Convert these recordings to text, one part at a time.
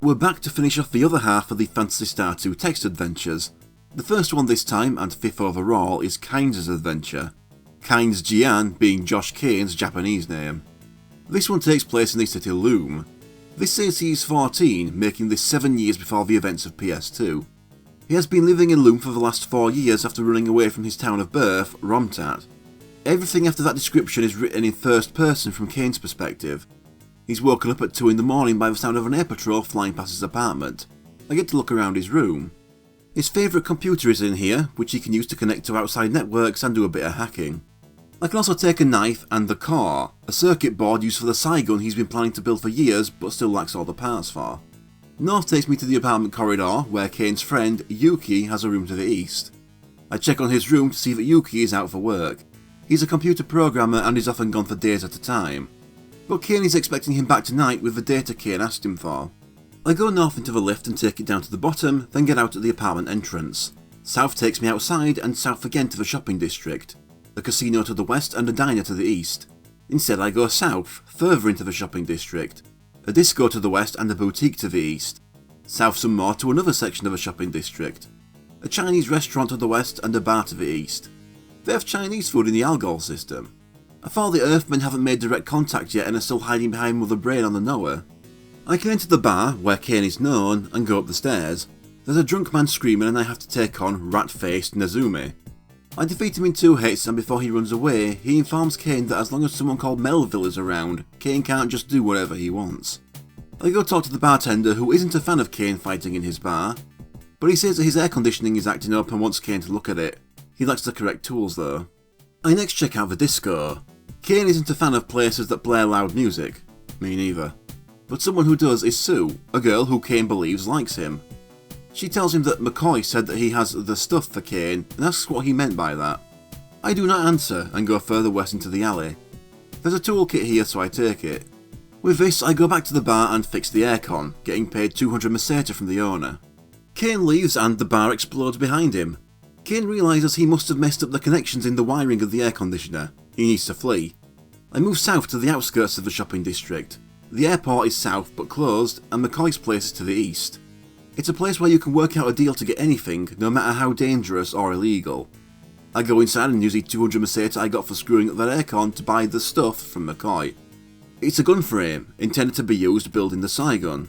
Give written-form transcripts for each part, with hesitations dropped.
We're back to finish off the other half of the Phantasy Star 2 text adventures. The first one this time, and fifth overall, is Kynes' adventure. Kynes Jian being Josh Kane's Japanese name. This one takes place in the city Loom. This says he is 14, making this 7 years before the events of PS2. He has been living in Loom for the last 4 years after running away from his town of birth, Romtat. Everything after that description is written in first person from Kane's perspective. He's woken up at 2 in the morning by the sound of an air patrol flying past his apartment. I get to look around his room. His favourite computer is in here, which he can use to connect to outside networks and do a bit of hacking. I can also take a knife and the core, a circuit board used for the Saigon he's been planning to build for years but still lacks all the parts for. North takes me to the apartment corridor where Kane's friend, Yuki, has a room to the east. I check on his room to see that Yuki is out for work. He's a computer programmer and is often gone for days at a time. But Kane is expecting him back tonight with the data Kane asked him for. I go north into the lift and take it down to the bottom, then get out at the apartment entrance. South takes me outside and south again to the shopping district. A casino to the west and a diner to the east. Instead I go south, further into the shopping district. A disco to the west and a boutique to the east. South some more to another section of the shopping district. A Chinese restaurant to the west and a bar to the east. They have Chinese food in the Algol system. I thought the Earthmen haven't made direct contact yet and are still hiding behind Mother Brain on the Noah. I can enter the bar, where Kane is known, and go up the stairs. There's a drunk man screaming and I have to take on rat-faced Nazumi. I defeat him in 2 hits and before he runs away, he informs Kane that as long as someone called Melville is around, Kane can't just do whatever he wants. I go talk to the bartender who isn't a fan of Kane fighting in his bar, but he says that his air conditioning is acting up and wants Kane to look at it. He lacks the correct tools though. I next check out the disco. Kane isn't a fan of places that play loud music. Me neither. But someone who does is Sue, a girl who Kane believes likes him. She tells him that McCoy said that he has the stuff for Kane and asks what he meant by that. I do not answer and go further west into the alley. There's a toolkit here so I take it. With this I go back to the bar and fix the aircon, getting paid 200 meseta from the owner. Kane leaves and the bar explodes behind him. Kane realises he must have messed up the connections in the wiring of the air conditioner. He needs to flee. I move south to the outskirts of the shopping district. The airport is south but closed and McCoy's place is to the east. It's a place where you can work out a deal to get anything, no matter how dangerous or illegal. I go inside and use the 200 meseta I got for screwing up that aircon to buy the stuff from McCoy. It's a gun frame, intended to be used building the Saigon.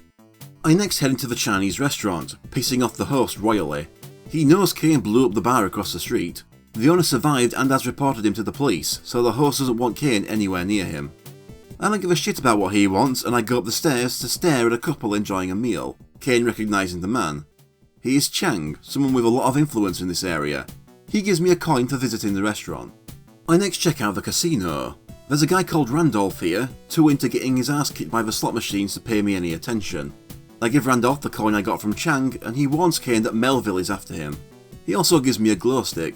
I next head into the Chinese restaurant, pissing off the host royally. He knows Kane blew up the bar across the street. The owner survived and has reported him to the police, so the host doesn't want Kane anywhere near him. I don't give a shit about what he wants and I go up the stairs to stare at a couple enjoying a meal, Kane recognising the man. He is Chang, someone with a lot of influence in this area. He gives me a coin for visiting the restaurant. I next check out the casino. There's a guy called Randolph here, too into getting his ass kicked by the slot machines to pay me any attention. I give Randolph the coin I got from Chang and he warns Kane that Melville is after him. He also gives me a glow stick.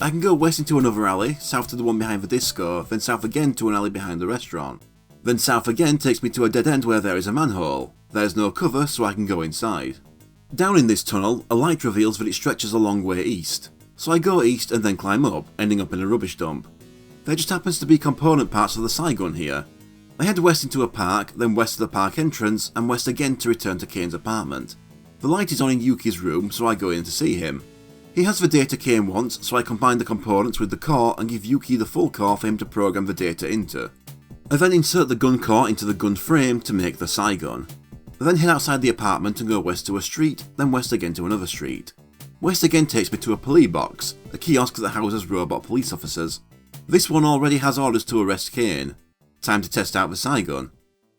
I can go west into another alley, south to the one behind the disco, then south again to an alley behind the restaurant. Then south again takes me to a dead end where there is a manhole. There's no cover so I can go inside. Down in this tunnel, a light reveals that it stretches a long way east. So I go east and then climb up, ending up in a rubbish dump. There just happens to be component parts of the Saigon here. I head west into a park, then west to the park entrance, and west again to return to Kane's apartment. The light is on in Yuki's room so I go in to see him. He has the data Kane wants, so I combine the components with the core and give Yuki the full core for him to program the data into. I then insert the gun core into the gun frame to make the Saigon. I then head outside the apartment and go west to a street, then west again to another street. West again takes me to a police box, a kiosk that houses robot police officers. This one already has orders to arrest Kane. Time to test out the Saigon.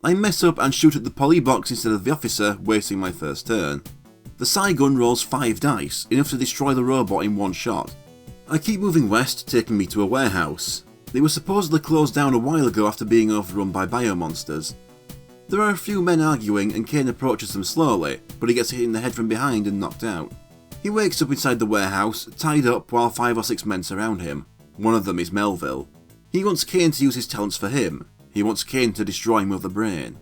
I mess up and shoot at the poly box instead of the officer, wasting my first turn. The Saigon rolls 5 dice, enough to destroy the robot in one shot. I keep moving west, taking me to a warehouse. They were supposedly closed down a while ago after being overrun by biomonsters. There are a few men arguing and Kane approaches them slowly, but he gets hit in the head from behind and knocked out. He wakes up inside the warehouse, tied up while 5 or 6 men surround him. One of them is Melville. He wants Kane to use his talents for him. He wants Kane to destroy Mother Brain.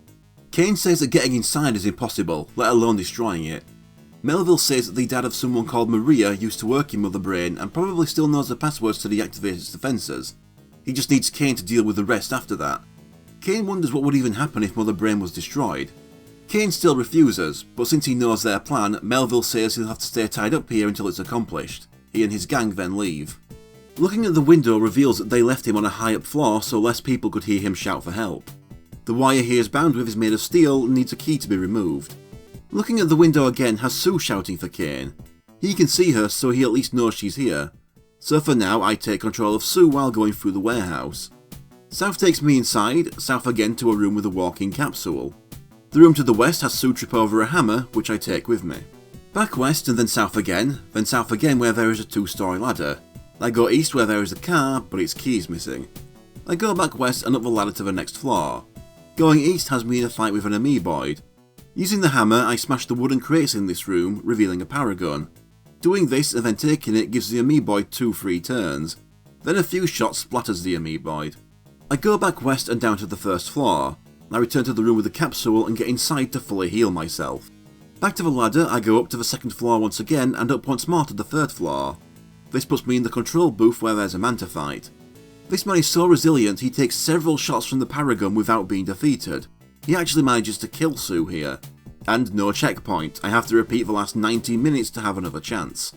Kane says that getting inside is impossible, let alone destroying it. Melville says that the dad of someone called Maria used to work in Mother Brain and probably still knows the passwords to deactivate its defences. He just needs Kane to deal with the rest after that. Kane wonders what would even happen if Mother Brain was destroyed. Kane still refuses, but since he knows their plan, Melville says he'll have to stay tied up here until it's accomplished. He and his gang then leave. Looking at the window reveals that they left him on a high up floor so less people could hear him shout for help. The wire he is bound with is made of steel and needs a key to be removed. Looking at the window again has Sue shouting for Kane. He can see her, so he at least knows she's here. So for now I take control of Sue while going through the warehouse. South takes me inside, south again to a room with a walk-in capsule. The room to the west has Sue trip over a hammer, which I take with me. Back west and then south again where there is a 2-story ladder. I go east where there is a car, but its key is missing. I go back west and up the ladder to the next floor. Going east has me in a fight with an amoeboid. Using the hammer, I smash the wooden crates in this room, revealing a paragon. Doing this and then taking it gives the amoeboid 2 free turns. Then a few shots splatters the amoeboid. I go back west and down to the first floor. I return to the room with the capsule and get inside to fully heal myself. Back to the ladder, I go up to the second floor once again and up once more to the third floor. This puts me in the control booth where there's a Manta fight. This man is so resilient he takes several shots from the paragon without being defeated. He actually manages to kill Sue here. And no checkpoint, I have to repeat the last 90 minutes to have another chance.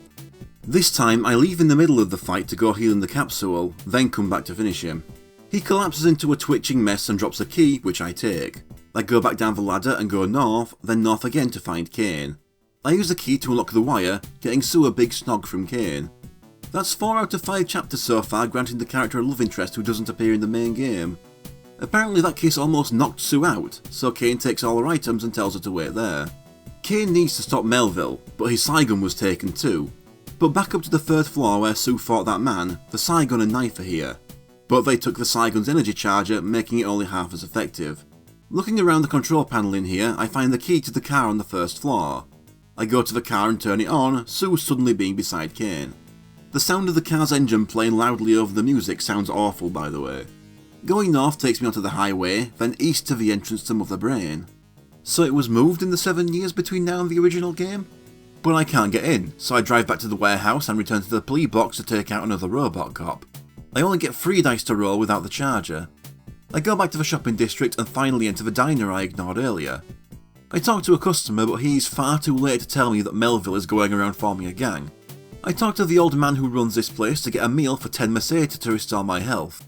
This time I leave in the middle of the fight to go heal in the capsule, then come back to finish him. He collapses into a twitching mess and drops a key, which I take. I go back down the ladder and go north, then north again to find Kane. I use the key to unlock the wire, getting Sue a big snog from Kane. That's 4 out of 5 chapters so far, granting the character a love interest who doesn't appear in the main game. Apparently that kiss almost knocked Sue out, so Kane takes all her items and tells her to wait there. Kane needs to stop Melville, but his Saigon was taken too. But back up to the 3rd floor where Sue fought that man, the Saigon and knife are here. But they took the Saigon's energy charger, making it only half as effective. Looking around the control panel in here, I find the key to the car on the 1st floor. I go to the car and turn it on, Sue suddenly being beside Kane. The sound of the car's engine playing loudly over the music sounds awful, by the way. Going north takes me onto the highway, then east to the entrance to Mother Brain. So it was moved in the 7 years between now and the original game? But I can't get in, so I drive back to the warehouse and return to the plea box to take out another robot cop. I only get 3 dice to roll without the charger. I go back to the shopping district and finally enter the diner I ignored earlier. I talk to a customer, but he's far too late to tell me that Melville is going around forming a gang. I talk to the old man who runs this place to get a meal for 10 meseta to restore my health.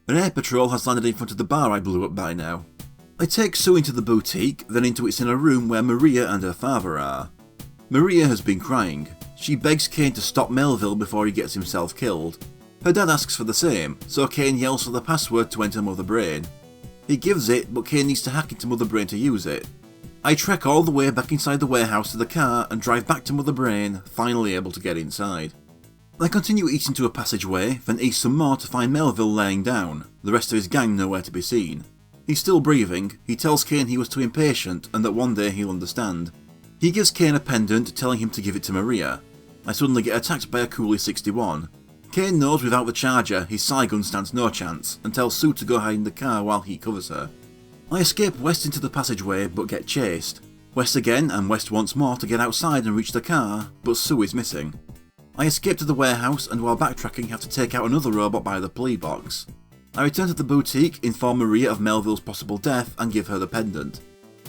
An air patrol has landed in front of the bar I blew up by now. I take Sue into the boutique, then into its inner room where Maria and her father are. Maria has been crying. She begs Kane to stop Melville before he gets himself killed. Her dad asks for the same, so Kane yells for the password to enter Mother Brain. He gives it, but Kane needs to hack into Mother Brain to use it. I trek all the way back inside the warehouse to the car and drive back to Mother Brain, finally able to get inside. I continue east into a passageway, then east some more to find Melville laying down, the rest of his gang nowhere to be seen. He's still breathing, he tells Kane he was too impatient and that one day he'll understand. He gives Kane a pendant, telling him to give it to Maria. I suddenly get attacked by a Coolie 61. Kane knows without the charger his Saigon stands no chance, and tells Sue to go hide in the car while he covers her. I escape west into the passageway but get chased. West again and west once more to get outside and reach the car, but Sue is missing. I escape to the warehouse and while backtracking have to take out another robot by the plea box. I return to the boutique, inform Maria of Melville's possible death and give her the pendant.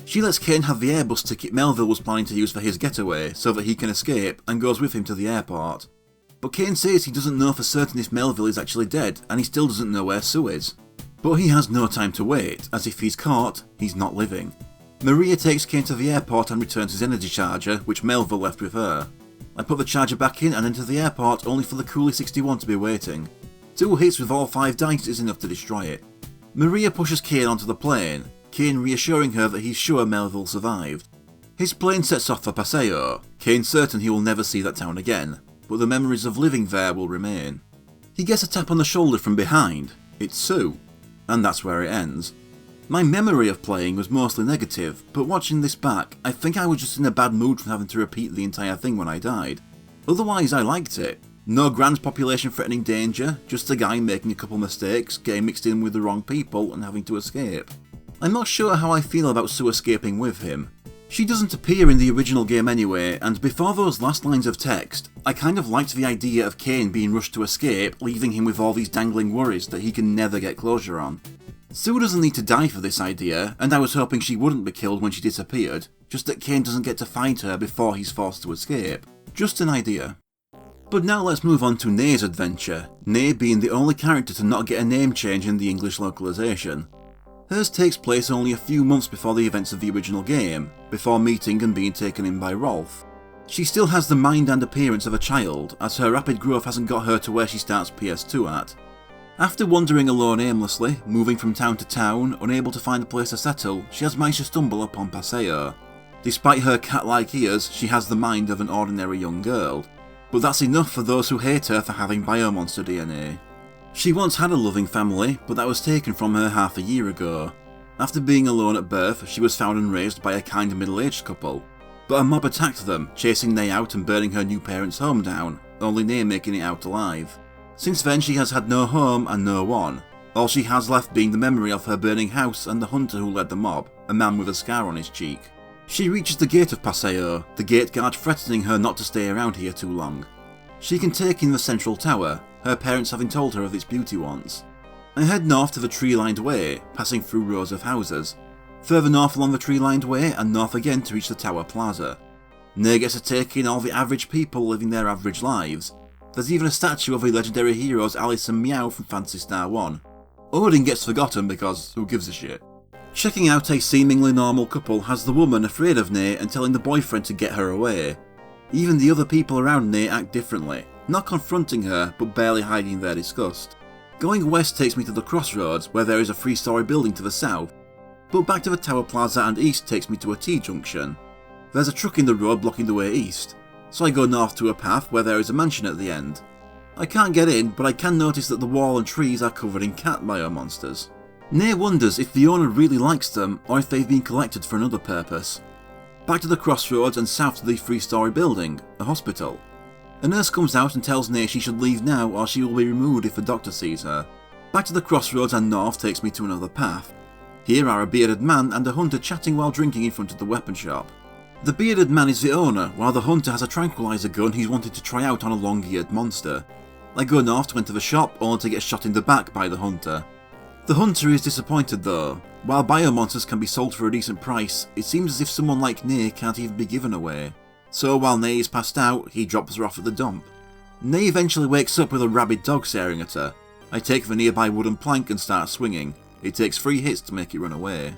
She lets Kane have the Airbus ticket Melville was planning to use for his getaway so that he can escape and goes with him to the airport. But Kane says he doesn't know for certain if Melville is actually dead and he still doesn't know where Sue is. But he has no time to wait, as if he's caught, he's not living. Maria takes Kane to the airport and returns his energy charger, which Melville left with her. I put the charger back in and enter the airport only for the Coolie 61 to be waiting. 2 hits with all 5 dice is enough to destroy it. Maria pushes Kane onto the plane, Kane reassuring her that he's sure Melville survived. His plane sets off for Paseo, Kane certain he will never see that town again, but the memories of living there will remain. He gets a tap on the shoulder from behind, it's Sue, and that's where it ends. My memory of playing was mostly negative, but watching this back, I think I was just in a bad mood from having to repeat the entire thing when I died. Otherwise I liked it. No grand population threatening danger, just a guy making a couple mistakes, getting mixed in with the wrong people and having to escape. I'm not sure how I feel about Sue escaping with him. She doesn't appear in the original game anyway, and before those last lines of text, I kind of liked the idea of Kane being rushed to escape, leaving him with all these dangling worries that he can never get closure on. Sue doesn't need to die for this idea, and I was hoping she wouldn't be killed when she disappeared, just that Cain doesn't get to find her before he's forced to escape. Just an idea. But now let's move on to Nay's adventure, Nay being the only character to not get a name change in the English localization. Hers takes place only a few months before the events of the original game, before meeting and being taken in by Rolf. She still has the mind and appearance of a child, as her rapid growth hasn't got her to where she starts PS2 at. After wandering alone aimlessly, moving from town to town, unable to find a place to settle, she has managed to stumble upon Paseo. Despite her cat-like ears, she has the mind of an ordinary young girl. But that's enough for those who hate her for having biomonster DNA. She once had a loving family, but that was taken from her half a year ago. After being alone at birth, she was found and raised by a kind middle-aged couple. But a mob attacked them, chasing Nay out and burning her new parents' home down, only Nay making it out alive. Since then she has had no home and no one. All she has left being the memory of her burning house and the hunter who led the mob, a man with a scar on his cheek. She reaches the gate of Paseo, the gate guard threatening her not to stay around here too long. She can take in the central tower, her parents having told her of its beauty once. I head north to the tree-lined way, passing through rows of houses. Further north along the tree-lined way and north again to reach the Tower Plaza. Nay gets to take in all the average people living their average lives. There's even a statue of the legendary heroes Alice and Meow from Phantasy Star 1. Odin gets forgotten because who gives a shit. Checking out a seemingly normal couple has the woman afraid of Nay and telling the boyfriend to get her away. Even the other people around Nay act differently, not confronting her but barely hiding their disgust. Going west takes me to the crossroads where there is a 3-story building to the south, but back to the Tower Plaza and east takes me to a T-junction. There's a truck in the road blocking the way east, so I go north to a path where there is a mansion at the end. I can't get in, but I can notice that the wall and trees are covered in cat biomonsters. Nay wonders if the owner really likes them or if they've been collected for another purpose. Back to the crossroads and south to the 3-story building, a hospital. A nurse comes out and tells Nay she should leave now or she will be removed if the doctor sees her. Back to the crossroads and north takes me to another path. Here are a bearded man and a hunter chatting while drinking in front of the weapon shop. The bearded man is the owner, while the hunter has a tranquilizer gun he's wanted to try out on a long-eared monster. I go north to enter the shop, only to get shot in the back by the hunter. The hunter is disappointed though. While biomonsters can be sold for a decent price, it seems as if someone like Nay can't even be given away. So while Nay is passed out, he drops her off at the dump. Nay eventually wakes up with a rabid dog staring at her. I take the nearby wooden plank and start swinging. It takes 3 hits to make it run away.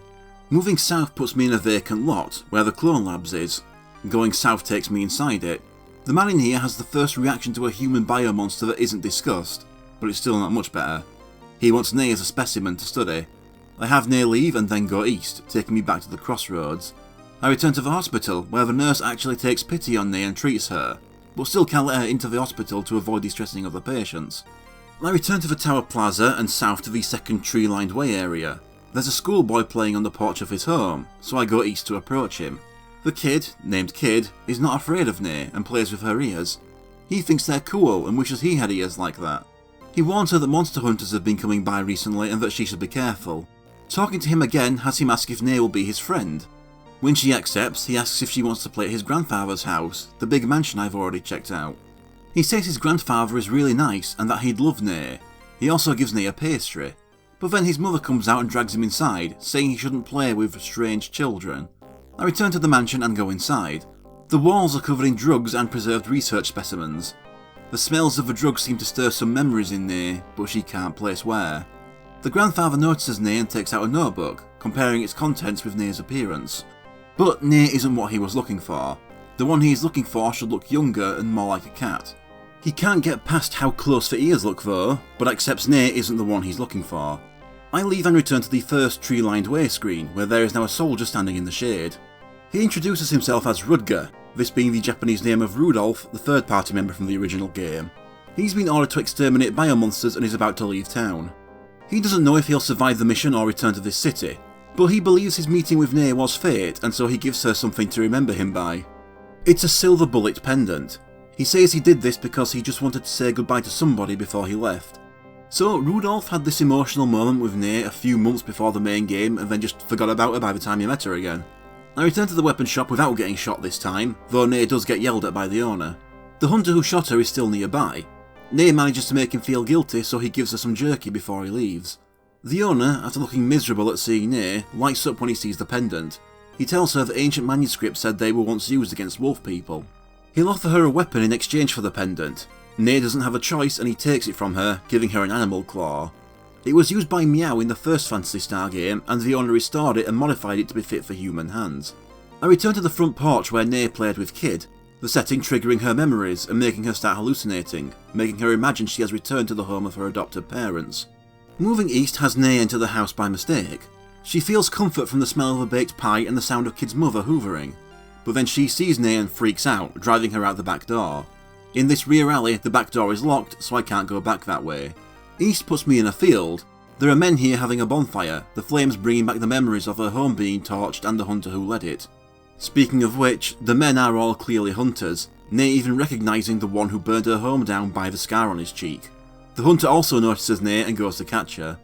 Moving south puts me in a vacant lot, where the Clone Labs is. Going south takes me inside it. The man in here has the first reaction to a human biomonster that isn't discussed, but it's still not much better. He wants Nay as a specimen to study. I have Nay leave and then go east, taking me back to the crossroads. I return to the hospital, where the nurse actually takes pity on Nay and treats her, but still can't let her into the hospital to avoid distressing other patients. I return to the Tower Plaza and south to the second tree-lined way area. There's a schoolboy playing on the porch of his home, so I go east to approach him. The kid, named Kid, is not afraid of Nay and plays with her ears. He thinks they're cool and wishes he had ears like that. He warns her that monster hunters have been coming by recently and that she should be careful. Talking to him again has him ask if Nay will be his friend. When she accepts, he asks if she wants to play at his grandfather's house, the big mansion I've already checked out. He says his grandfather is really nice and that he'd love Nay. He also gives Nay a pastry. But then his mother comes out and drags him inside, saying he shouldn't play with strange children. I return to the mansion and go inside. The walls are covered in drugs and preserved research specimens. The smells of the drugs seem to stir some memories in Nay, but she can't place where. The grandfather notices Nay and takes out a notebook, comparing its contents with Nay's appearance. But Nay isn't what he was looking for. The one he is looking for should look younger and more like a cat. He can't get past how close the ears look though, but accepts Nay isn't the one he's looking for. I leave and return to the first tree-lined way screen, where there is now a soldier standing in the shade. He introduces himself as Rudger, this being the Japanese name of Rudolph, the third-party member from the original game. He's been ordered to exterminate biomonsters and is about to leave town. He doesn't know if he'll survive the mission or return to this city, but he believes his meeting with Nay was fate, and so he gives her something to remember him by. It's a silver bullet pendant. He says he did this because he just wanted to say goodbye to somebody before he left. So Rudolph had this emotional moment with Nay a few months before the main game and then just forgot about her by the time he met her again. I return to the weapon shop without getting shot this time, though Nay does get yelled at by the owner. The hunter who shot her is still nearby. Nay manages to make him feel guilty, so he gives her some jerky before he leaves. The owner, after looking miserable at seeing Ney, lights up when he sees the pendant. He tells her that ancient manuscripts said they were once used against wolf people. He'll offer her a weapon in exchange for the pendant. Ney doesn't have a choice and he takes it from her, giving her an animal claw. It was used by Meow in the first Phantasy Star game, and the owner restored it and modified it to be fit for human hands. I return to the front porch where Ney played with Kid, the setting triggering her memories and making her start hallucinating, making her imagine she has returned to the home of her adopted parents. Moving east has Ney enter the house by mistake. She feels comfort from the smell of a baked pie and the sound of Kid's mother hoovering, but then she sees Ney and freaks out, driving her out the back door. In this rear alley, the back door is locked, so I can't go back that way. East puts me in a field. There are men here having a bonfire, the flames bringing back the memories of her home being torched and the hunter who led it. Speaking of which, the men are all clearly hunters, Ney even recognising the one who burned her home down by the scar on his cheek. The hunter also notices Ney and goes to catch her.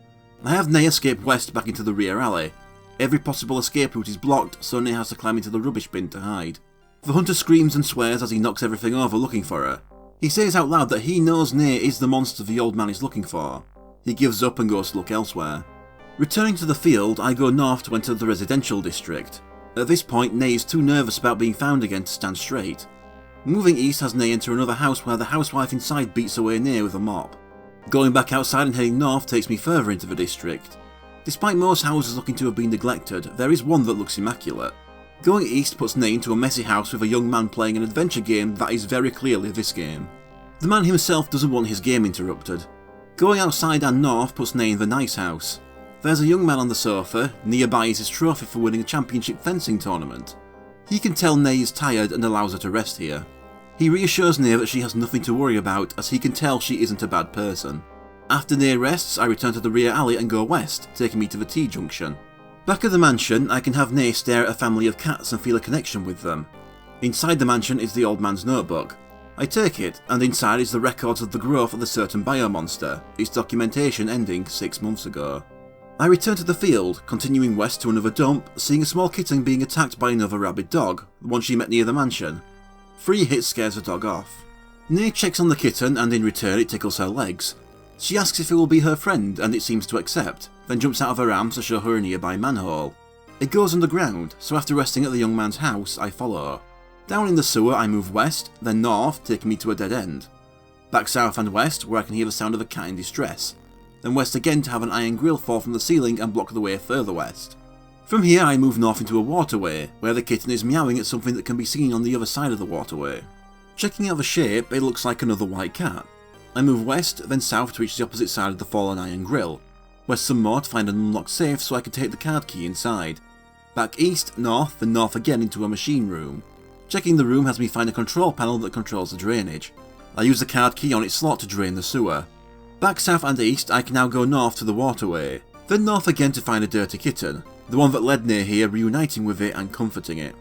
I have Ney escape west back into the rear alley. Every possible escape route is blocked, so Ney has to climb into the rubbish bin to hide. The hunter screams and swears as he knocks everything over looking for her. He says out loud that he knows Ney is the monster the old man is looking for. He gives up and goes to look elsewhere. Returning to the field, I go north to enter the residential district. At this point, Ney is too nervous about being found again to stand straight. Moving east has Ney enter another house where the housewife inside beats away Ney with a mop. Going back outside and heading north takes me further into the district. Despite most houses looking to have been neglected, there is one that looks immaculate. Going east puts Ney into a messy house with a young man playing an adventure game that is very clearly this game. The man himself doesn't want his game interrupted. Going outside and north puts Ney in the nice house. There's a young man on the sofa, nearby is his trophy for winning a championship fencing tournament. He can tell Ney is tired and allows her to rest here. He reassures Ney that she has nothing to worry about, as he can tell she isn't a bad person. After Ney rests, I return to the rear alley and go west, taking me to the T-junction. Back at the mansion, I can have Ney stare at a family of cats and feel a connection with them. Inside the mansion is the old man's notebook. I take it, and inside is the records of the growth of the certain biomonster, its documentation ending 6 months ago. I return to the field, continuing west to another dump, seeing a small kitten being attacked by another rabid dog, the one she met near the mansion. 3 hits scares the dog off. Ney checks on the kitten and in return it tickles her legs. She asks if it will be her friend and it seems to accept, then jumps out of her arms to show her a nearby manhole. It goes underground, so after resting at the young man's house, I follow. Down in the sewer I move west, then north, taking me to a dead end. Back south and west, where I can hear the sound of a cat in distress. Then west again to have an iron grill fall from the ceiling and block the way further west. From here I move north into a waterway, where the kitten is meowing at something that can be seen on the other side of the waterway. Checking out the shape, it looks like another white cat. I move west, then south to reach the opposite side of the fallen iron grill. West some more to find an unlocked safe so I can take the card key inside. Back east, north, then north again into a machine room. Checking the room has me find a control panel that controls the drainage. I use the card key on its slot to drain the sewer. Back south and east I can now go north to the waterway, then north again to find a dirty kitten, the one that led Ney here, reuniting with it and comforting it.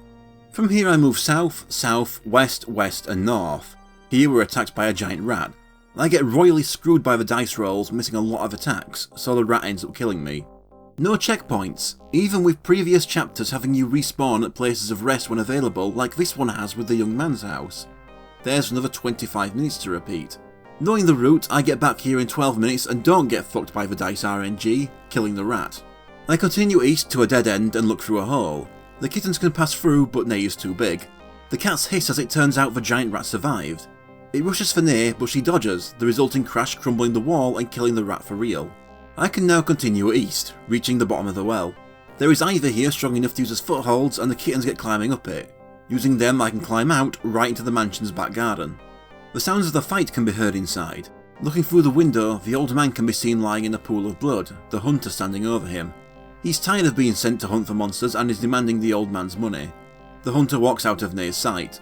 From here I move south, south, west, west and north. Here we're attacked by a giant rat. I get royally screwed by the dice rolls, missing a lot of attacks, so the rat ends up killing me. No checkpoints, even with previous chapters having you respawn at places of rest when available like this one has with the young man's house. There's another 25 minutes to repeat. Knowing the route, I get back here in 12 minutes and don't get fucked by the dice RNG, killing the rat. I continue east to a dead end and look through a hole. The kittens can pass through, but Ney is too big. The cats hiss as it turns out the giant rat survived. It rushes for Ney, but she dodges, the resulting crash crumbling the wall and killing the rat for real. I can now continue east, reaching the bottom of the well. There is ivy here strong enough to use as footholds and the kittens get climbing up it. Using them I can climb out, right into the mansion's back garden. The sounds of the fight can be heard inside. Looking through the window, the old man can be seen lying in a pool of blood, the hunter standing over him. He's tired of being sent to hunt for monsters and is demanding the old man's money. The hunter walks out of Ney's sight.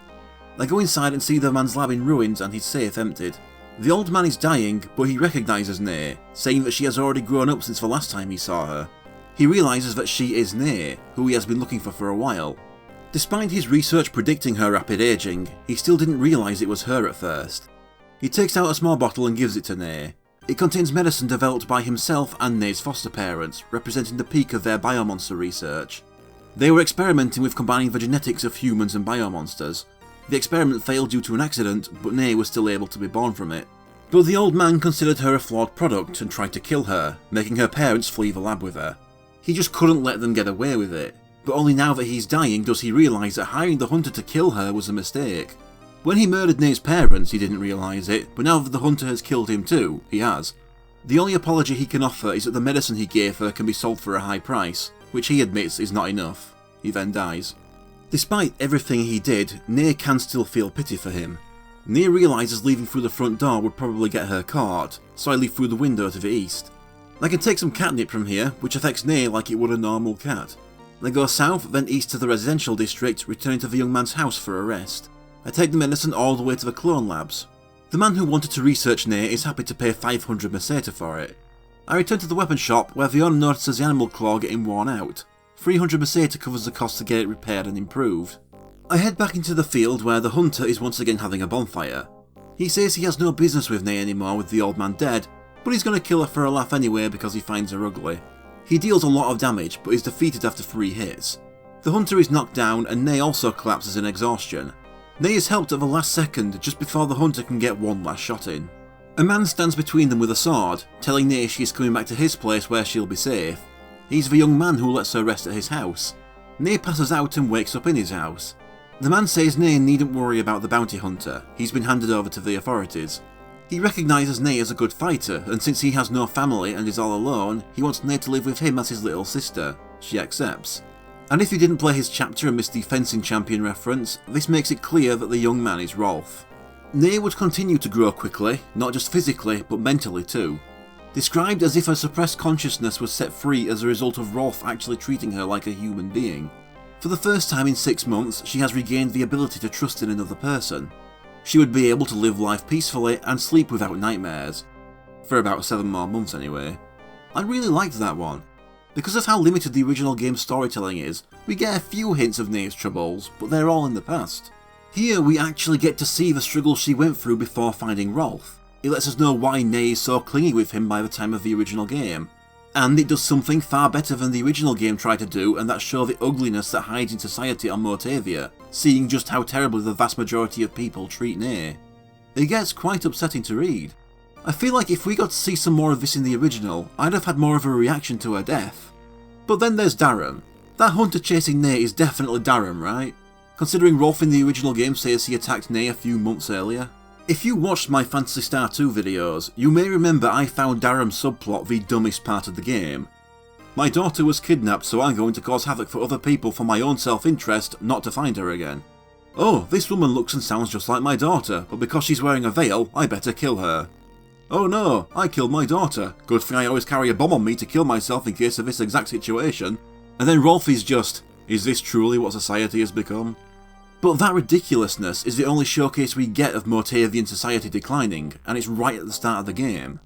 I go inside and see the man's lab in ruins and his safe emptied. The old man is dying, but he recognises Ney, saying that she has already grown up since the last time he saw her. He realises that she is Ney, who he has been looking for a while. Despite his research predicting her rapid aging, he still didn't realise it was her at first. He takes out a small bottle and gives it to Ney. It contains medicine developed by himself and Ney's foster parents, representing the peak of their biomonster research. They were experimenting with combining the genetics of humans and biomonsters. The experiment failed due to an accident, but Ney was still able to be born from it. But the old man considered her a flawed product and tried to kill her, making her parents flee the lab with her. He just couldn't let them get away with it, but only now that he's dying does he realise that hiring the hunter to kill her was a mistake. When he murdered Nay's parents, he didn't realise it, but now that the hunter has killed him too, he has. The only apology he can offer is that the medicine he gave her can be sold for a high price, which he admits is not enough. He then dies. Despite everything he did, Nay can still feel pity for him. Nay realises leaving through the front door would probably get her caught, so I leave through the window to the east. I can take some catnip from here, which affects Nay like it would a normal cat. I go south, then east to the residential district, returning to the young man's house for a rest. I take the medicine all the way to the clone labs. The man who wanted to research Nay is happy to pay 500 meseta for it. I return to the weapon shop where the owner notices the animal claw getting worn out. 300 meseta covers the cost to get it repaired and improved. I head back into the field where the hunter is once again having a bonfire. He says he has no business with Nay anymore with the old man dead, but he's going to kill her for a laugh anyway because he finds her ugly. He deals a lot of damage but is defeated after 3 hits. The hunter is knocked down and Nay also collapses in exhaustion. Nay is helped at the last second just before the hunter can get one last shot in. A man stands between them with a sword, telling Nay she is coming back to his place where she'll be safe. He's the young man who lets her rest at his house. Nay passes out and wakes up in his house. The man says Nay needn't worry about the bounty hunter, he's been handed over to the authorities. He recognises Nay as a good fighter, and since he has no family and is all alone, he wants Nay to live with him as his little sister. She accepts. And if you didn't play his chapter and missed the fencing champion reference, this makes it clear that the young man is Rolf. Nay would continue to grow quickly, not just physically, but mentally too. Described as if her suppressed consciousness was set free as a result of Rolf actually treating her like a human being. For the first time in 6 months, she has regained the ability to trust in another person. She would be able to live life peacefully and sleep without nightmares. For about 7 more months anyway. I really liked that one. Because of how limited the original game's storytelling is, we get a few hints of Nay's troubles, but they're all in the past. Here we actually get to see the struggles she went through before finding Rolf. It lets us know why Nay is so clingy with him by the time of the original game. And it does something far better than the original game tried to do, and that's show the ugliness that hides in society on Motavia, seeing just how terribly the vast majority of people treat Nay. It gets quite upsetting to read. I feel like if we got to see some more of this in the original, I'd have had more of a reaction to her death. But then there's Daram. That hunter chasing Nay is definitely Daram, right? Considering Rolf in the original game says he attacked Nay a few months earlier. If you watched my Phantasy Star 2 videos, you may remember I found Daram's subplot the dumbest part of the game. My daughter was kidnapped, so I'm going to cause havoc for other people for my own self-interest, not to find her again. Oh, this woman looks and sounds just like my daughter, but because she's wearing a veil, I better kill her. Oh no, I killed my daughter. Good thing I always carry a bomb on me to kill myself in case of this exact situation. And then Rolf is just, is this truly what society has become? But that ridiculousness is the only showcase we get of Motavian society declining, and it's right at the start of the game.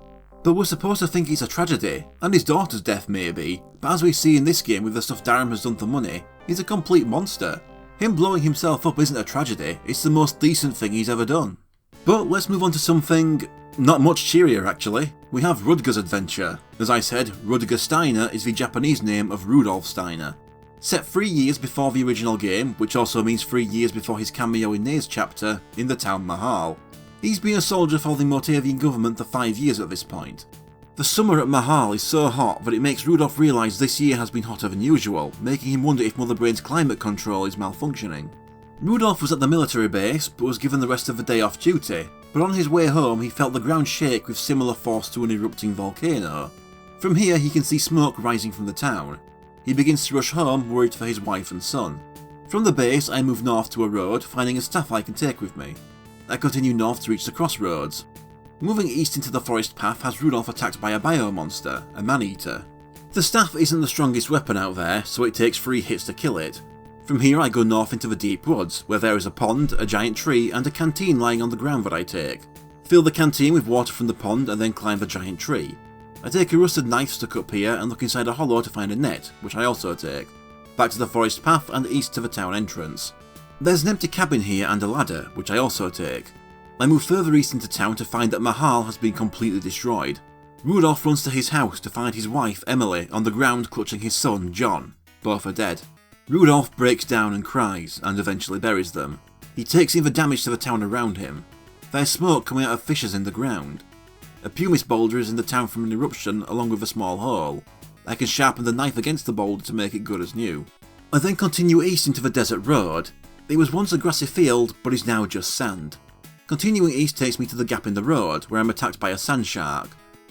But we're supposed to think it's a tragedy, and his daughter's death may be, but as we see in this game with the stuff Daram has done for money, he's a complete monster. Him blowing himself up isn't a tragedy, it's the most decent thing he's ever done. But let's move on to something not much cheerier actually. We have Rudger's adventure. As I said, Rudger Steiner is the Japanese name of Rudolf Steiner. Set 3 years before the original game, which also means 3 years before his cameo in Nay's chapter, in the town Mahal. He's been a soldier for the Motavian government for 5 years at this point. The summer at Mahal is so hot that it makes Rudolf realise this year has been hotter than usual, making him wonder if Mother Brain's climate control is malfunctioning. Rudolf was at the military base, but was given the rest of the day off duty, but on his way home he felt the ground shake with similar force to an erupting volcano. From here he can see smoke rising from the town. He begins to rush home, worried for his wife and son. From the base, I move north to a road, finding a staff I can take with me. I continue north to reach the crossroads. Moving east into the forest path has Rudolf attacked by a biomonster, a man-eater. The staff isn't the strongest weapon out there, so it takes 3 hits to kill it. From here I go north into the deep woods, where there is a pond, a giant tree, and a canteen lying on the ground that I take. Fill the canteen with water from the pond and then climb the giant tree. I take a rusted knife stuck up here and look inside a hollow to find a net, which I also take. Back to the forest path and east to the town entrance. There's an empty cabin here and a ladder, which I also take. I move further east into town to find that Mahal has been completely destroyed. Rudolf runs to his house to find his wife, Emily, on the ground clutching his son, John. Both are dead. Rudolf breaks down and cries, and eventually buries them. He takes in the damage to the town around him. There's smoke coming out of fissures in the ground. A pumice boulder is in the town from an eruption along with a small hole. I can sharpen the knife against the boulder to make it good as new. I then continue east into the desert road. It was once a grassy field, but is now just sand. Continuing east takes me to the gap in the road, where I'm attacked by a sand shark.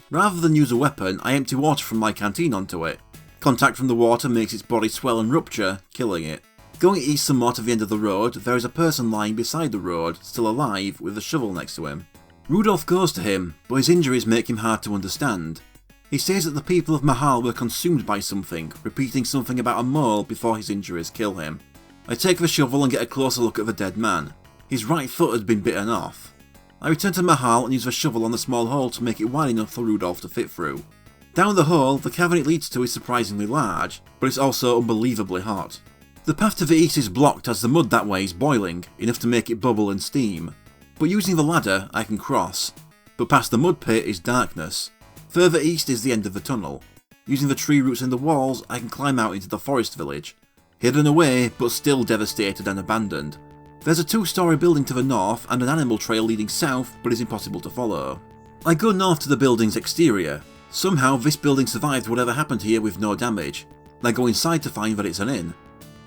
Rather than use a weapon, I empty water from my canteen onto it. Contact from the water makes its body swell and rupture, killing it. Going east some more to the end of the road, there is a person lying beside the road, still alive, with a shovel next to him. Rudolph goes to him, but his injuries make him hard to understand. He says that the people of Mahal were consumed by something, repeating something about a mole before his injuries kill him. I take the shovel and get a closer look at the dead man. His right foot had been bitten off. I return to Mahal and use the shovel on the small hole to make it wide enough for Rudolph to fit through. Down the hole, the cavern it leads to is surprisingly large, but it's also unbelievably hot. The path to the east is blocked as the mud that way is boiling, enough to make it bubble and steam. But using the ladder, I can cross. But past the mud pit is darkness. Further east is the end of the tunnel. Using the tree roots in the walls, I can climb out into the forest village. Hidden away, but still devastated and abandoned. There's a 2-storey building to the north and an animal trail leading south, but is impossible to follow. I go north to the building's exterior. Somehow this building survived whatever happened here with no damage. I go inside to find that it's an inn.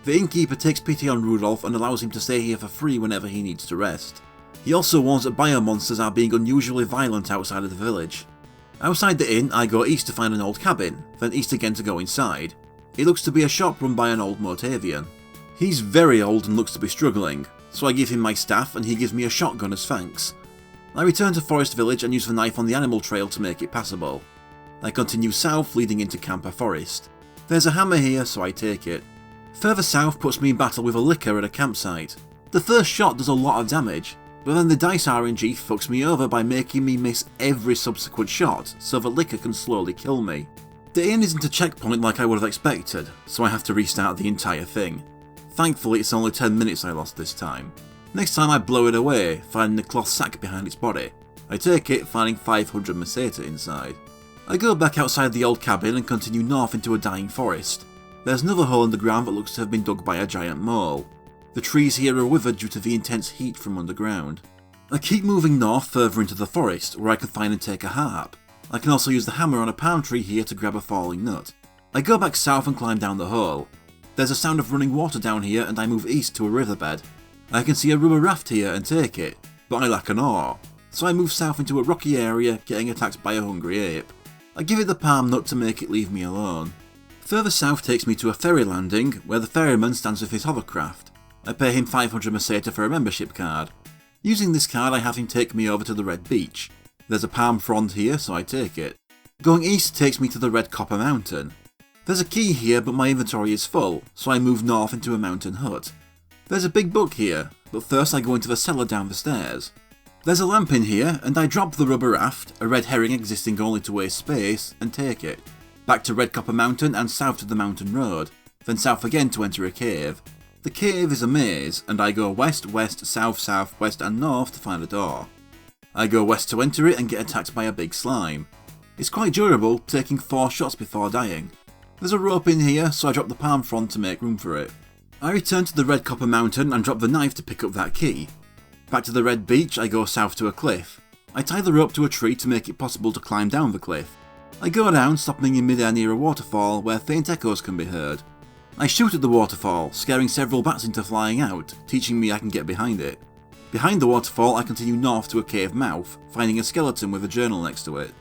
The innkeeper takes pity on Rudolph and allows him to stay here for free whenever he needs to rest. He also warns that biomonsters are being unusually violent outside of the village. Outside the inn, I go east to find an old cabin, then east again to go inside. It looks to be a shop run by an old Motavian. He's very old and looks to be struggling, so I give him my staff and he gives me a shotgun as thanks. I return to Forest Village and use the knife on the animal trail to make it passable. I continue south, leading into Camper Forest. There's a hammer here, so I take it. Further south puts me in battle with a licker at a campsite. The first shot does a lot of damage, but then the dice RNG fucks me over by making me miss every subsequent shot, so the licker can slowly kill me. The inn isn't a checkpoint like I would have expected, so I have to restart the entire thing. Thankfully it's only 10 minutes I lost this time. Next time I blow it away, finding a cloth sack behind its body. I take it, finding 500 Meseta inside. I go back outside the old cabin and continue north into a dying forest. There's another hole in the ground that looks to have been dug by a giant mole. The trees here are withered due to the intense heat from underground. I keep moving north further into the forest, where I can find and take a harp. I can also use the hammer on a palm tree here to grab a falling nut. I go back south and climb down the hole. There's a sound of running water down here and I move east to a riverbed. I can see a rubber raft here and take it, but I lack an oar, so I move south into a rocky area, getting attacked by a hungry ape. I give it the palm nut to make it leave me alone. Further south takes me to a ferry landing, where the ferryman stands with his hovercraft. I pay him 500 Meseta for a membership card. Using this card I have him take me over to the Red Beach. There's a palm frond here, so I take it. Going east takes me to the Red Copper Mountain. There's a key here, but my inventory is full, so I move north into a mountain hut. There's a big book here, but first I go into the cellar down the stairs. There's a lamp in here, and I drop the rubber raft, a red herring existing only to waste space, and take it. Back to Red Copper Mountain and south to the mountain road, then south again to enter a cave. The cave is a maze, and I go west, west, south, south, west and north to find a door. I go west to enter it and get attacked by a big slime. It's quite durable, taking 4 shots before dying. There's a rope in here, so I drop the palm frond to make room for it. I return to the Red Copper Mountain and drop the knife to pick up that key. Back to the Red Beach, I go south to a cliff. I tie the rope to a tree to make it possible to climb down the cliff. I go down, stopping in midair near a waterfall where faint echoes can be heard. I shoot at the waterfall, scaring several bats into flying out, teaching me I can get behind it. Behind the waterfall, I continue north to a cave mouth, finding a skeleton with a journal next to it.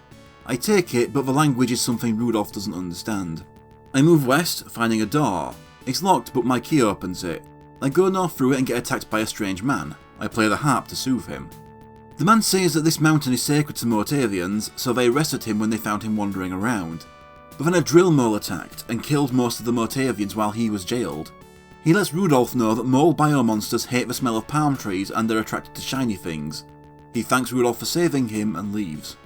I take it, but the language is something Rudolph doesn't understand. I move west, finding a door. It's locked, but my key opens it. I go north through it and get attacked by a strange man. I play the harp to soothe him. The man says that this mountain is sacred to Motavians, so they arrested him when they found him wandering around. But then a drill mole attacked and killed most of the Motavians while he was jailed. He lets Rudolph know that mole biomonsters hate the smell of palm trees and are attracted to shiny things. He thanks Rudolph for saving him and leaves.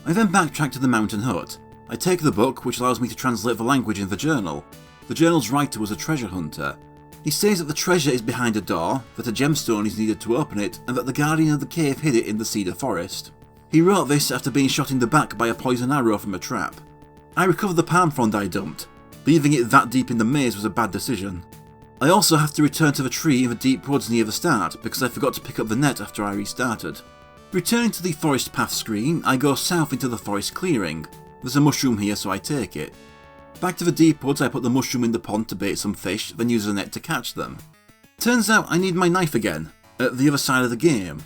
I then backtrack to the mountain hut. I take the book, which allows me to translate the language in the journal. The journal's writer was a treasure hunter. He says that the treasure is behind a door, that a gemstone is needed to open it, and that the guardian of the cave hid it in the cedar forest. He wrote this after being shot in the back by a poison arrow from a trap. I recover the palm frond I dumped. Leaving it that deep in the maze was a bad decision. I also have to return to the tree in the deep woods near the start, because I forgot to pick up the net after I restarted. Returning to the forest path screen, I go south into the forest clearing. There's a mushroom here, so I take it. Back to the deep woods, I put the mushroom in the pond to bait some fish, then use a net to catch them. Turns out I need my knife again, at the other side of the game.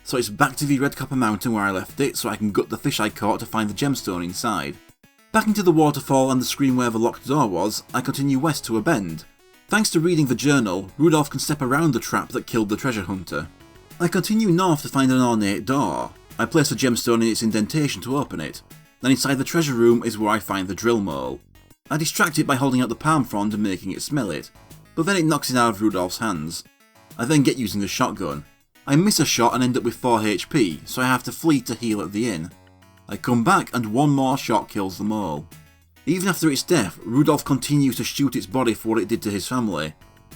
So it's back to the Red Copper Mountain where I left it, so I can gut the fish I caught to find the gemstone inside. Back into the waterfall and the screen where the locked door was, I continue west to a bend. Thanks to reading the journal, Rudolph can step around the trap that killed the treasure hunter. I continue north to find an ornate door. I place the gemstone in its indentation to open it. Then inside the treasure room is where I find the drill mole. I distract it by holding out the palm frond and making it smell it, but then it knocks it out of Rudolph's hands. I then get using the shotgun. I miss a shot and end up with 4 HP, so I have to flee to heal at the inn. I come back and one more shot kills the mole. Even after its death, Rudolph continues to shoot its body for what it did to his family.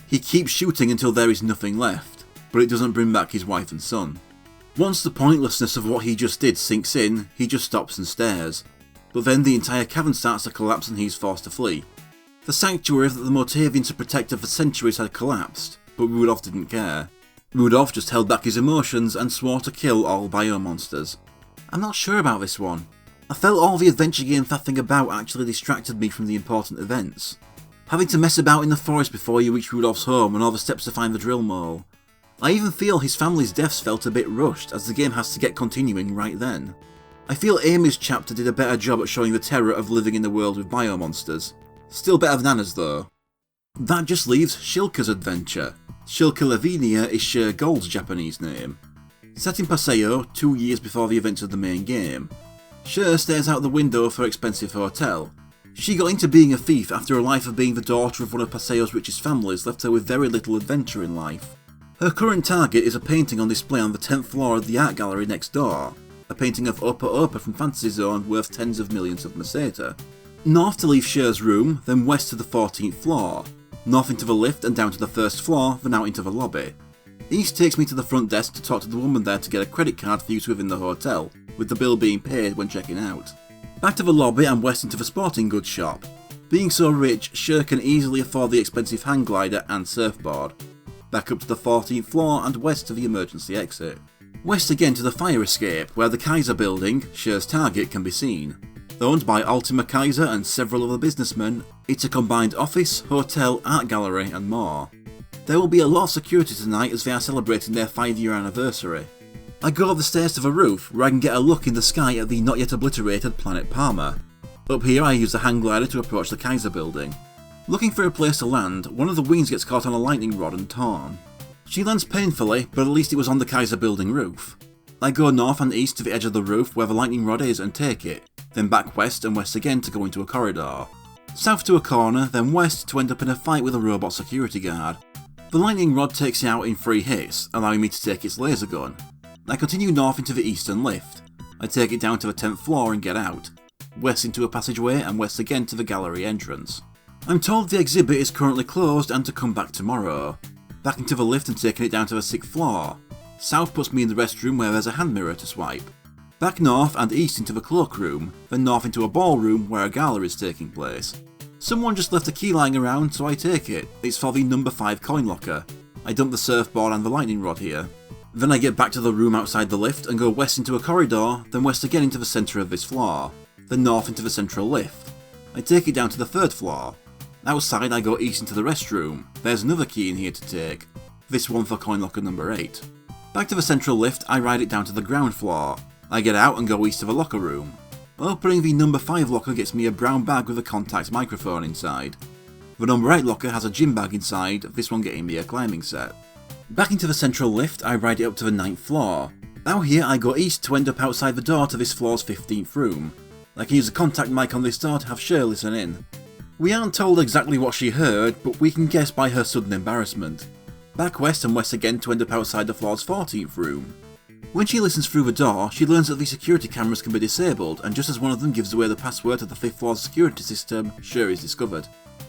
He keeps shooting until there is nothing left, but it doesn't bring back his wife and son. Once the pointlessness of what he just did sinks in, he just stops and stares. But then the entire cavern starts to collapse and he's forced to flee. The sanctuary that the Mortavians had protected for centuries had collapsed, but Rudolph didn't care. Rudolph just held back his emotions and swore to kill all biomonsters. I'm not sure about this one. I felt all the adventure game faffing about actually distracted me from the important events. Having to mess about in the forest before you reach Rudolph's home and all the steps to find the drill mole. I even feel his family's deaths felt a bit rushed as the game has to get continuing right then. I feel Amy's chapter did a better job at showing the terror of living in the world with biomonsters. Still better than Anna's though. That just leaves Shilka's adventure. Shilka Lavinia is Cher Gold's Japanese name. Set in Paseo, 2 years before the events of the main game. Cher stares out the window of her expensive hotel. She got into being a thief after a life of being the daughter of one of Paseo's richest families left her with very little adventure in life. Her current target is a painting on display on the 10th floor of the art gallery next door. A painting of Opa Opa from Fantasy Zone worth tens of millions of Meseta. North to leave Cher's room, then west to the 14th floor. North into the lift and down to the first floor, then out into the lobby. East takes me to the front desk to talk to the woman there to get a credit card for use within the hotel, with the bill being paid when checking out. Back to the lobby and west into the sporting goods shop. Being so rich, Cher can easily afford the expensive hang glider and surfboard. Back up to the 14th floor and west to the emergency exit. West again to the fire escape, where the Kaiser building, Cher's target, can be seen. Owned by Ultima Kaiser and several other businessmen, it's a combined office, hotel, art gallery and more. There will be a lot of security tonight as they are celebrating their 5-year anniversary. I go up the stairs to the roof, where I can get a look in the sky at the not yet obliterated planet Palmer. Up here I use the hang glider to approach the Kaiser building. Looking for a place to land, one of the wings gets caught on a lightning rod and torn. She lands painfully, but at least it was on the Kaiser building roof. I go north and east to the edge of the roof where the lightning rod is and take it, then back west and west again to go into a corridor. South to a corner, then west to end up in a fight with a robot security guard. The lightning rod takes it out in 3 hits, allowing me to take its laser gun. I continue north into the eastern lift. I take it down to the 10th floor and get out. West into a passageway and west again to the gallery entrance. I'm told the exhibit is currently closed and to come back tomorrow. Back into the lift and taking it down to the 6th floor. South puts me in the restroom where there's a hand mirror to swipe. Back north and east into the cloakroom, then north into a ballroom where a gala is taking place. Someone just left a key lying around, so I take it. It's for the number 5 coin locker. I dump the surfboard and the lightning rod here. Then I get back to the room outside the lift and go west into a corridor, then west again into the centre of this floor, then north into the central lift. I take it down to the 3rd floor. Outside I go east into the restroom. There's another key in here to take. This one for coin locker number 8. Back to the central lift, I ride it down to the ground floor. I get out and go east to the locker room. Opening the number 5 locker gets me a brown bag with a contact microphone inside. The number 8 locker has a gym bag inside, this one getting me a climbing set. Back into the central lift, I ride it up to the 9th floor. Out here I go east to end up outside the door to this floor's 15th room. I can use a contact mic on this door to have Cher listen in. We aren't told exactly what she heard, but we can guess by her sudden embarrassment. Back west and west again to end up outside the floor's 14th room. When she listens through the door, she learns that the security cameras can be disabled, and just as one of them gives away the password to the 5th floor's security system, Cher is discovered.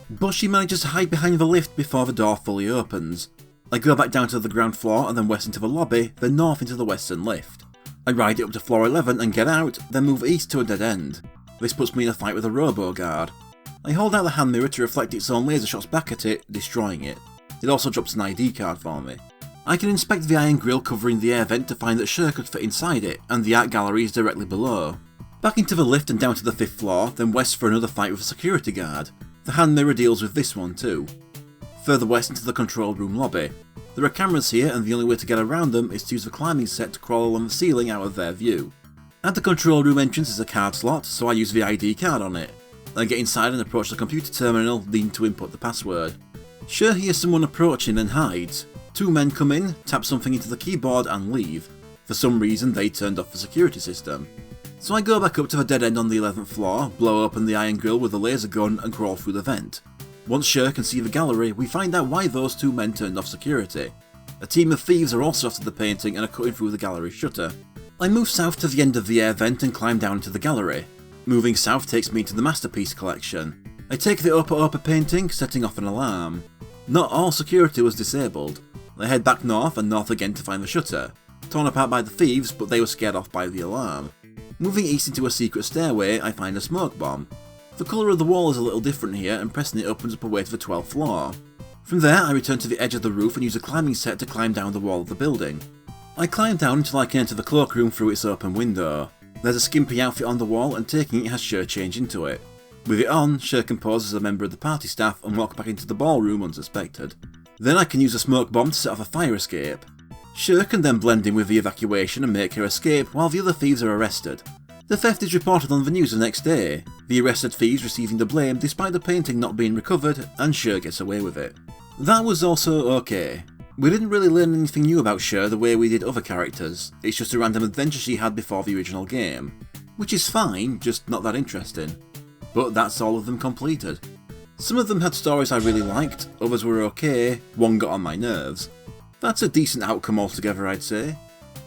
But she manages to hide behind the lift before the door fully opens. I go back down to the ground floor and then west into the lobby, then north into the western lift. I ride it up to floor 11 and get out, then move east to a dead end. This puts me in a fight with a robo-guard. I hold out the hand mirror to reflect its own laser shots back at it, destroying it. It also drops an ID card for me. I can inspect the iron grille covering the air vent to find that Sher could fit inside it, and the art gallery is directly below. Back into the lift and down to the 5th floor, then west for another fight with a security guard. The hand mirror deals with this one too. Further west into the control room lobby. There are cameras here, and the only way to get around them is to use the climbing set to crawl along the ceiling out of their view. At the control room entrance is a card slot, so I use the ID card on it. I get inside and approach the computer terminal, needing to input the password. Sher hears someone approaching and hides. 2 men come in, tap something into the keyboard and leave. For some reason they turned off the security system. So I go back up to the dead end on the 11th floor, blow open the iron grille with a laser gun and crawl through the vent. Once Sher can see the gallery, we find out why those 2 men turned off security. A team of thieves are also after the painting and are cutting through the gallery shutter. I move south to the end of the air vent and climb down into the gallery. Moving south takes me to the masterpiece collection. I take the Opa Opa painting, setting off an alarm. Not all security was disabled. I head back north and north again to find the shutter. Torn apart by the thieves, but they were scared off by the alarm. Moving east into a secret stairway, I find a smoke bomb. The colour of the wall is a little different here, and pressing it opens up a way to the 12th floor. From there, I return to the edge of the roof and use a climbing set to climb down the wall of the building. I climb down until I can enter the cloakroom through its open window. There's a skimpy outfit on the wall, and taking it has Sher change into it. With it on, Sher can pose as a member of the party staff and walk back into the ballroom unsuspected. Then I can use a smoke bomb to set off a fire escape. Sher can then blend in with the evacuation and make her escape while the other thieves are arrested. The theft is reported on the news the next day, the arrested thieves receiving the blame despite the painting not being recovered, and Sher gets away with it. That was also okay. We didn't really learn anything new about Sher the way we did other characters, it's just a random adventure she had before the original game. Which is fine, just not that interesting. But that's all of them completed. Some of them had stories I really liked, others were okay, one got on my nerves. That's a decent outcome altogether, I'd say.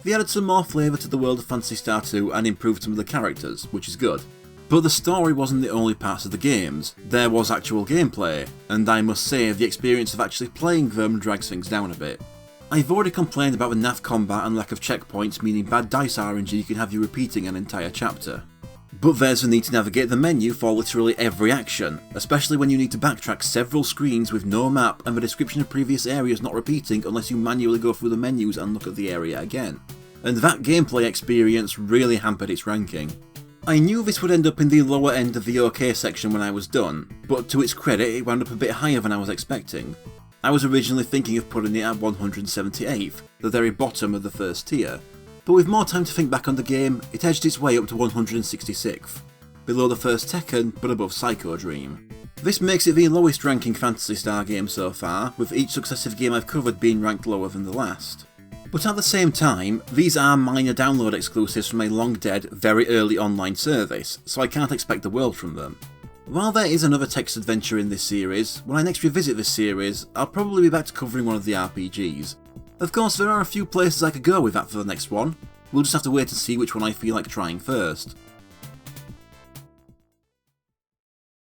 They added some more flavour to the world of Phantasy Star 2 and improved some of the characters, which is good. But the story wasn't the only parts of the games, there was actual gameplay, and I must say the experience of actually playing them drags things down a bit. I've already complained about the naff combat and lack of checkpoints, meaning bad dice RNG can have you repeating an entire chapter. But there's the need to navigate the menu for literally every action, especially when you need to backtrack several screens with no map and the description of previous areas not repeating unless you manually go through the menus and look at the area again. And that gameplay experience really hampered its ranking. I knew this would end up in the lower end of the OK section when I was done, but to its credit it wound up a bit higher than I was expecting. I was originally thinking of putting it at 178th, the very bottom of the first tier. But with more time to think back on the game, it edged its way up to 166th, below the first Tekken but above Psycho Dream. This makes it the lowest ranking Phantasy Star game so far, with each successive game I've covered being ranked lower than the last. But at the same time, these are minor download exclusives from a long dead, very early online service, so I can't expect the world from them. While there is another text adventure in this series, when I next revisit this series, I'll probably be back to covering one of the RPGs. Of course, there are a few places I could go with that for the next one. We'll just have to wait and see which one I feel like trying first.